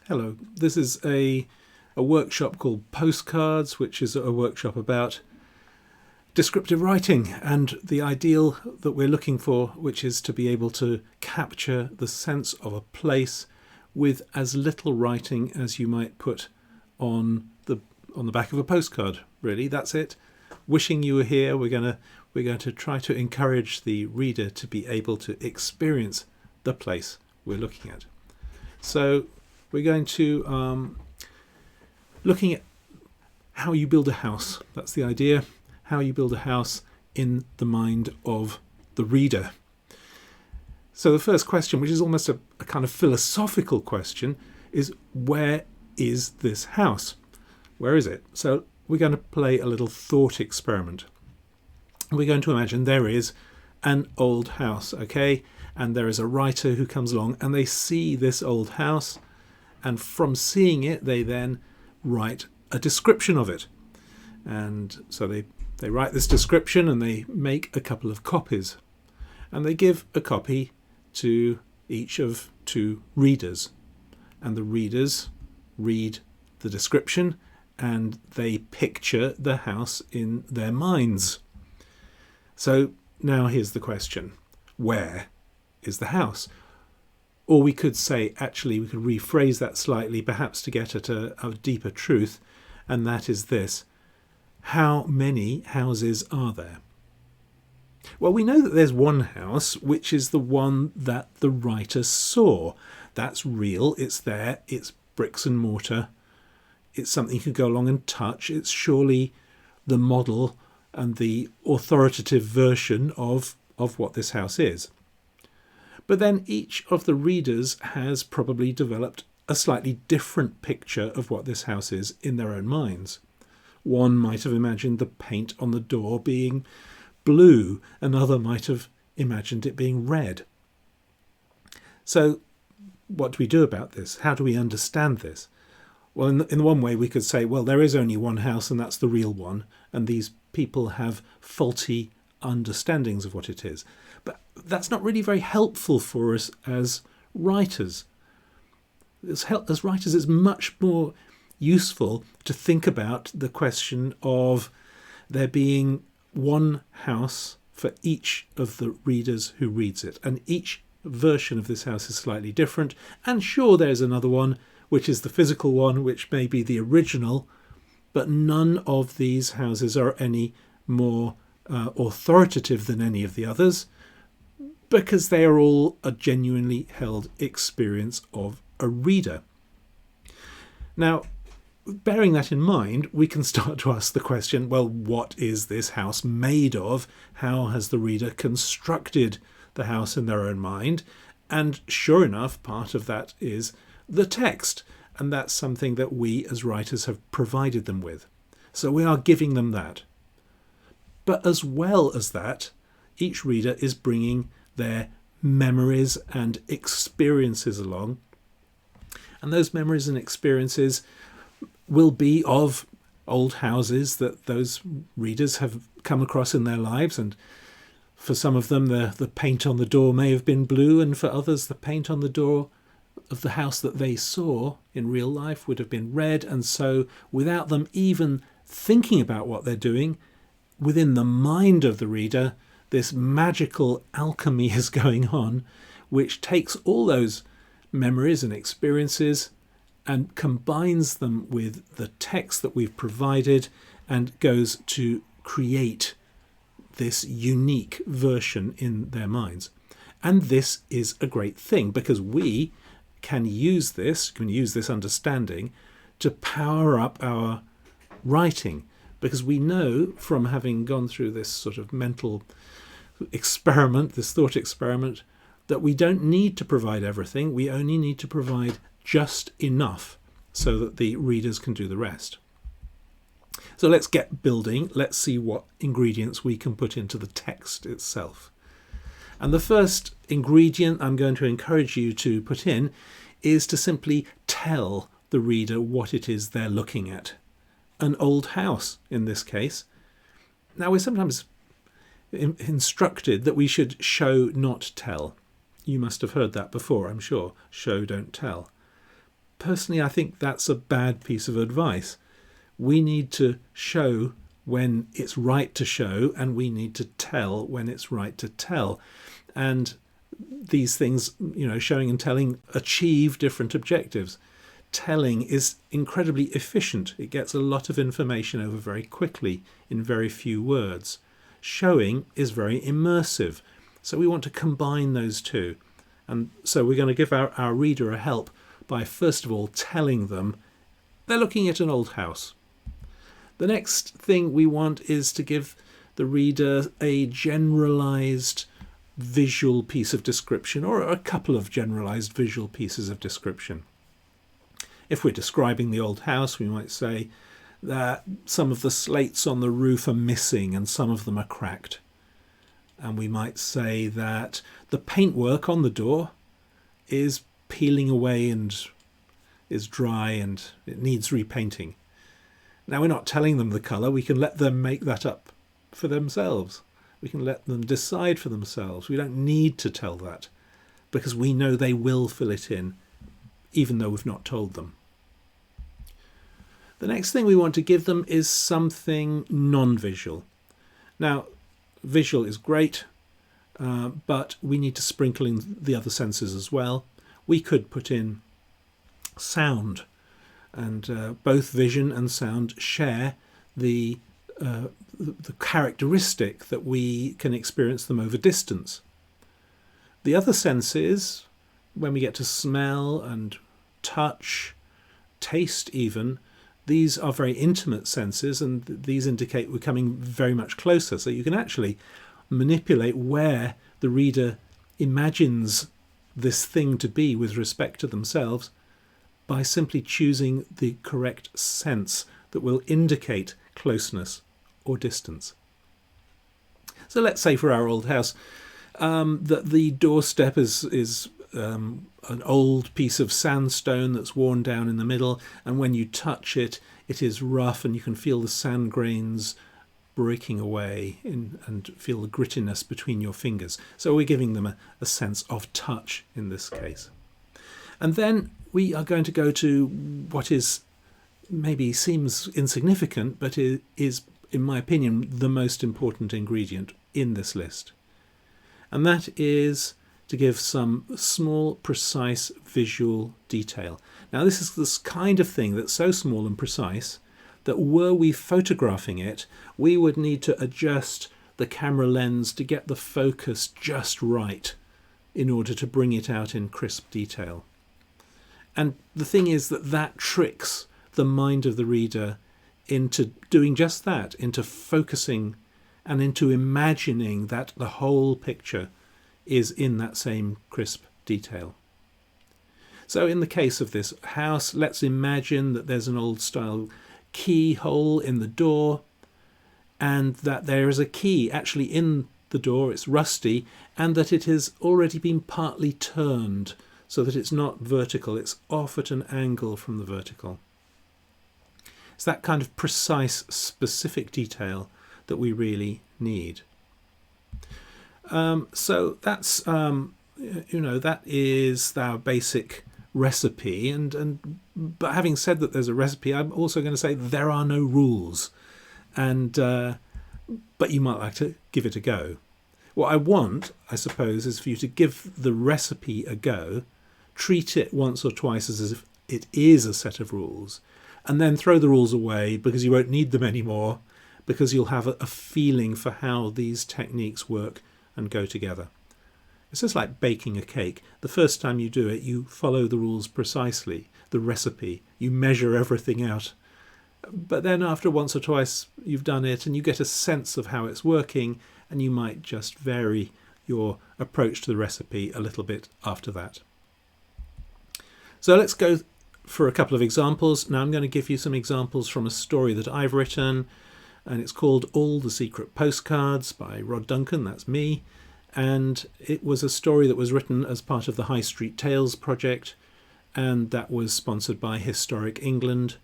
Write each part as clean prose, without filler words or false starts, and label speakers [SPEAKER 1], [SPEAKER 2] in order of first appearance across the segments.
[SPEAKER 1] Hello, this is a workshop called Postcards, which is a workshop about descriptive writing and the ideal that we're looking for, which is to be able to capture the sense of a place with as little writing as you might put on the back of a postcard. Really, that's it. Wishing you were here. We're going to try to encourage the reader to be able to experience the place we're looking at. So we're going to looking at how you build a house. That's the idea. How you build a house in the mind of the reader. So the first question, which is almost a kind of philosophical question, is where is this house? Where is it? So we're going to play a little thought experiment. We're going to imagine there is an old house, okay? And there is a writer who comes along and they see this old house, and from seeing it they then write a description of it. And so they write this description and they make a couple of copies, and they give a copy to each of two readers, and the readers read the description and they picture the house in their minds. So now here's the question: where is the house? Or we could say, actually, we could rephrase that slightly, perhaps to get at a deeper truth, and that is this: how many houses are there? Well, we know that there's one house, which is the one that the writer saw. That's real, it's there, it's bricks and mortar, it's something you can go along and touch, it's surely the model and the authoritative version of what this house is. But then each of the readers has probably developed a slightly different picture of what this house is in their own minds. One might have imagined the paint on the door being blue, another might have imagined it being red. So what do we do about this? How do we understand this? Well, in the one way we could say, well, there is only one house and that's the real one, and these people have faulty understandings of what it is. But that's not really very helpful for us as writers. As writers, it's much more useful to think about the question of there being one house for each of the readers who reads it, and each version of this house is slightly different. And sure, there's another one, which is the physical one, which may be the original, but none of these houses are any more authoritative than any of the others, because they are all a genuinely held experience of a reader. Now, bearing that in mind, we can start to ask the question, well, what is this house made of? How has the reader constructed the house in their own mind? And sure enough, part of that is the text, and that's something that we as writers have provided them with. So we are giving them that. But as well as that, each reader is bringing their memories and experiences along. And those memories and experiences will be of old houses that those readers have come across in their lives. And for some of them, the paint on the door may have been blue, and for others, the paint on the door of the house that they saw in real life would have been red. And so without them even thinking about what they're doing, within the mind of the reader, this magical alchemy is going on, which takes all those memories and experiences and combines them with the text that we've provided and goes to create this unique version in their minds. And this is a great thing, because we can use this understanding to power up our writing, because we know from having gone through this sort of mental experiment, this thought experiment, that we don't need to provide everything. We only need to provide just enough so that the readers can do the rest. So let's get building. Let's see what ingredients we can put into the text itself. And the first ingredient I'm going to encourage you to put in is to simply tell the reader what it is they're looking at. An old house, in this case. Now, we're sometimes instructed that we should show, not tell. You must have heard that before, I'm sure. Show, don't tell. personally, I think that's a bad piece of advice. We need to show when it's right to show, and we need to tell when it's right to tell. And these things, showing and telling, achieve different objectives. Telling is incredibly efficient. It gets a lot of information over very quickly in very few words. Showing is very immersive. So we want to combine those two. And so we're going to give our reader a help by first of all telling them they're looking at an old house. The next thing we want is to give the reader a generalized visual piece of description, or a couple of generalized visual pieces of description. If we're describing the old house, we might say that some of the slates on the roof are missing and some of them are cracked. And we might say that the paintwork on the door is peeling away and is dry and it needs repainting. Now, we're not telling them the colour. We can let them make that up for themselves. We can let them decide for themselves. We don't need to tell that because we know they will fill it in, even though we've not told them. The next thing we want to give them is something non-visual. Now, visual is great, but we need to sprinkle in the other senses as well. We could put in sound, and both vision and sound share the characteristic that we can experience them over distance. The other senses, when we get to smell and touch, taste even, these are very intimate senses, and these indicate we're coming very much closer. So you can actually manipulate where the reader imagines this thing to be with respect to themselves by simply choosing the correct sense that will indicate closeness or distance. So let's say for our old house that the doorstep is an old piece of sandstone that's worn down in the middle, and when you touch it, it is rough and you can feel the sand grains breaking away and feel the grittiness between your fingers. So we're giving them a sense of touch in this case. And then we are going to go to what is maybe seems insignificant, but it is, in my opinion, the most important ingredient in this list. And that is to give some small, precise visual detail. Now, this is this kind of thing that's so small and precise that were we photographing it, we would need to adjust the camera lens to get the focus just right in order to bring it out in crisp detail. And the thing is that tricks the mind of the reader into doing just that, into focusing and into imagining that the whole picture is in that same crisp detail. So in the case of this house, let's imagine that there's an old style keyhole in the door, and that there is a key actually in the door, it's rusty, and that it has already been partly turned so that it's not vertical, it's off at an angle from the vertical. It's that kind of precise, specific detail that we really need. So that's that is our basic recipe, but having said that there's a recipe, I'm also going to say there are no rules, but you might like to give it a go. What I want, I suppose, is for you to give the recipe a go, treat it once or twice as if it is a set of rules, and then throw the rules away because you won't need them anymore, because you'll have a feeling for how these techniques work and go together. It's just like baking a cake. The first time you do it, you follow the rules precisely, the recipe, you measure everything out. But then after once or twice you've done it and you get a sense of how it's working, and you might just vary your approach to the recipe a little bit after that. So let's go for a couple of examples. Now I'm going to give you some examples from a story that I've written, and it's called All the Secret Postcards by Duncan, that's me. And it was a story that was written as part of the High Street Tales project, and that was sponsored by Historic England.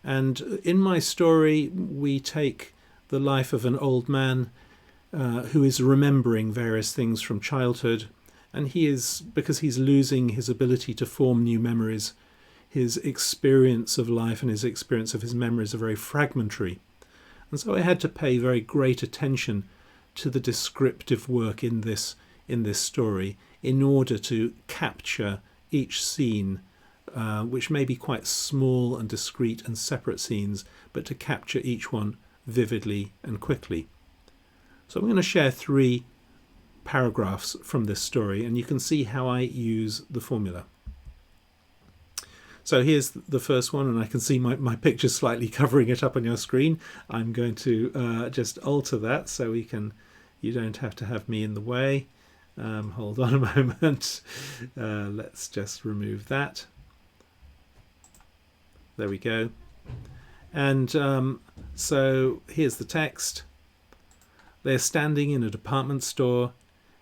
[SPEAKER 1] And in my story, we take the life of an old man who is remembering various things from childhood, and he is, because he's losing his ability to form new memories, his experience of life and his experience of his memories are very fragmentary. And so I had to pay very great attention to the descriptive work in this story in order to capture each scene, which may be quite small and discrete and separate scenes, but to capture each one vividly and quickly. So I'm going to share 3 paragraphs from this story, and you can see how I use the formula. So here's the first one, and I can see my picture slightly covering it up on your screen. I'm going to just alter that so you don't have to have me in the way. Hold on a moment. Let's just remove that. There we go. And so here's the text. They're standing in a department store.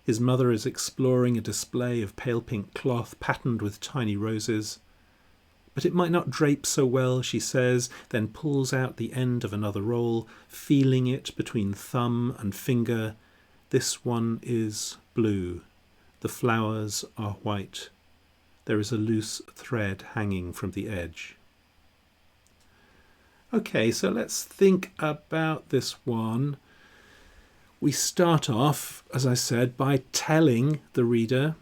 [SPEAKER 1] His mother is exploring a display of pale pink cloth patterned with tiny roses. But it might not drape so well, she says, then pulls out the end of another roll, feeling it between thumb and finger. This one is blue. The flowers are white. There is a loose thread hanging from the edge. Okay, so let's think about this one. We start off, as I said, by telling the reader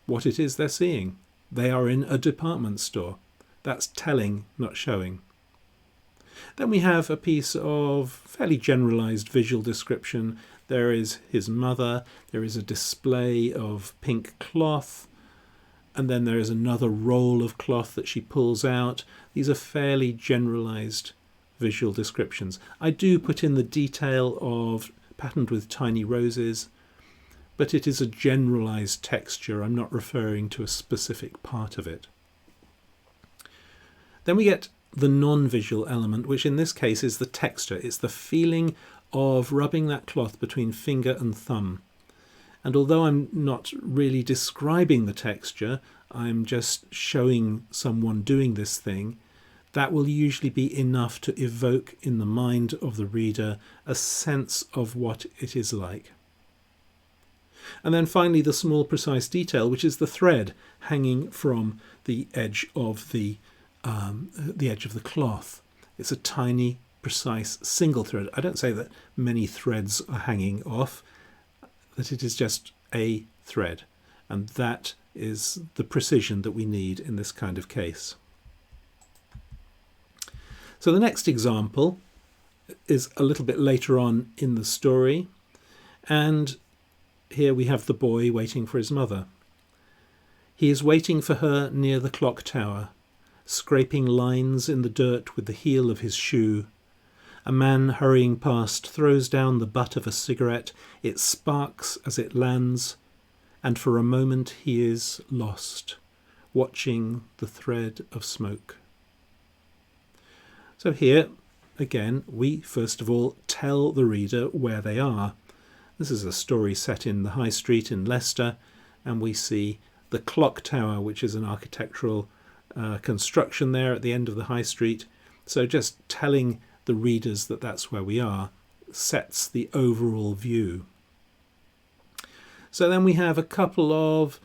[SPEAKER 1] what it is they're seeing. They are in a department store. That's telling, not showing. Then we have a piece of fairly generalized visual description. There is his mother, there is a display of pink cloth, and then there is another roll of cloth that she pulls out. These are fairly generalized visual descriptions. I do put in the detail of patterned with tiny roses, but it is a generalized texture. I'm not referring to a specific part of it. Then we get the non-visual element, which in this case is the texture. It's the feeling of rubbing that cloth between finger and thumb. And although I'm not really describing the texture, I'm just showing someone doing this thing, that will usually be enough to evoke in the mind of the reader a sense of what it is like. And then finally the small precise detail, which is the thread hanging from the edge of the cloth. It's a tiny, precise single thread. I don't say that many threads are hanging off, that it is just a thread. And that is the precision that we need in this kind of case. So the next example is a little bit later on in the story, and here we have the boy waiting for his mother. He is waiting for her near the clock tower, scraping lines in the dirt with the heel of his shoe. A man hurrying past throws down the butt of a cigarette. It sparks as it lands, and for a moment he is lost, watching the thread of smoke. So here, again, we first of all tell the reader where they are. This is a story set in the High Street in Leicester, and we see the clock tower, which is an architectural construction there at the end of the High Street. So just telling the readers that that's where we are sets the overall view. So then we have a couple of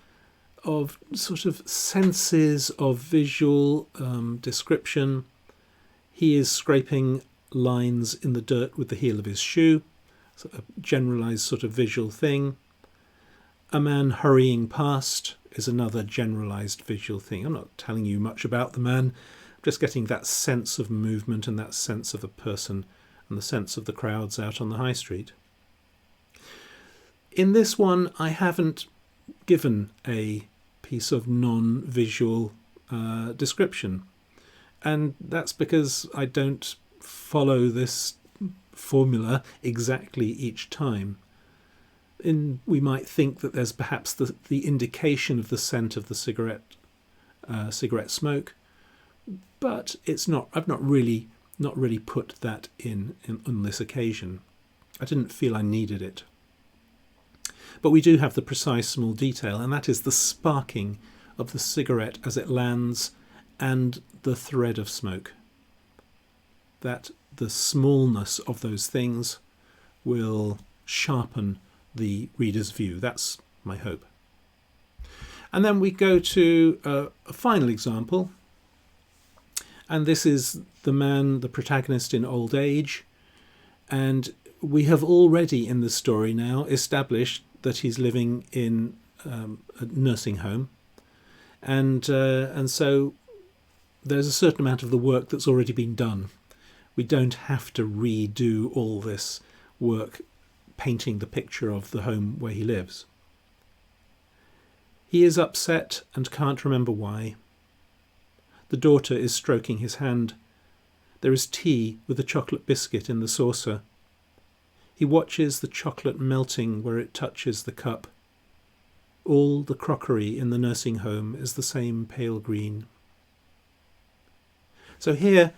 [SPEAKER 1] sort of senses of visual description. He is scraping lines in the dirt with the heel of his shoe, so a generalized sort of visual thing. A man hurrying past is another generalized visual thing. I'm not telling you much about the man, I'm just getting that sense of movement and that sense of a person and the sense of the crowds out on the high street. In this one, I haven't given a piece of non-visual description. And that's because I don't follow this formula exactly each time. We might think that there's perhaps the indication of the scent of the cigarette smoke, but it's not. I've not really put that in on this occasion. I didn't feel I needed it. But we do have the precise small detail, and that is the sparking of the cigarette as it lands and the thread of smoke. That the smallness of those things will sharpen the reader's view. That's my hope. And then we go to a final example, And this is the man, the protagonist, in old age. And we have already in the story now established that he's living in a nursing home. And so there's a certain amount of the work that's already been done. We don't have to redo all this work painting the picture of the home where he lives. He is upset and can't remember why. The daughter is stroking his hand. There is tea with a chocolate biscuit in the saucer. He watches the chocolate melting where it touches the cup. All the crockery in the nursing home is the same pale green. So here,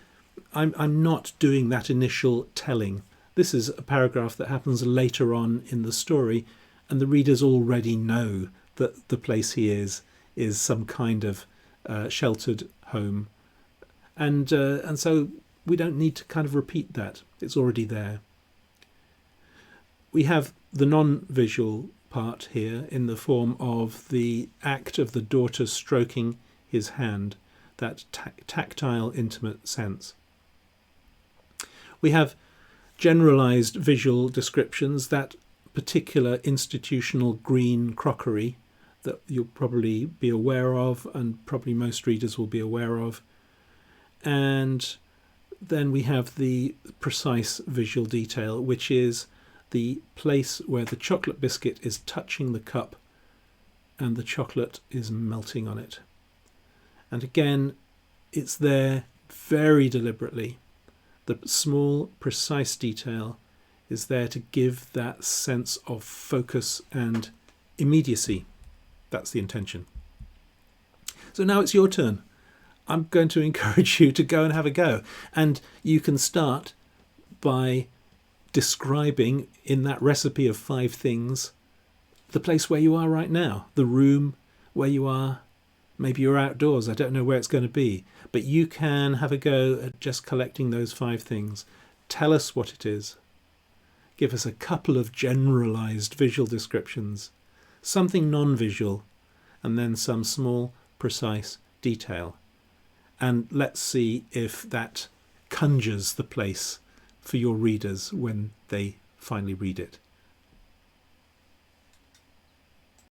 [SPEAKER 1] I'm not doing that initial telling. This is a paragraph that happens later on in the story, and the readers already know that the place he is some kind of sheltered home. And so we don't need to kind of repeat that. It's already there. We have the non-visual part here in the form of the act of the daughter stroking his hand, that tactile, intimate sense. We have generalized visual descriptions, that particular institutional green crockery that you'll probably be aware of, and probably most readers will be aware of. And then we have the precise visual detail, which is the place where the chocolate biscuit is touching the cup and the chocolate is melting on it. And again, it's there very deliberately. The small, precise detail is there to give that sense of focus and immediacy. That's the intention. So now it's your turn. I'm going to encourage you to go and have a go. And you can start by describing in that recipe of 5 things the place where you are right now, the room where you are. Maybe you're outdoors. I don't know where it's going to be. But you can have a go at just collecting those 5 things. Tell us what it is. Give us a couple of generalized visual descriptions, something non-visual, and then some small, precise detail. And let's see if that conjures the place for your readers when they finally read it.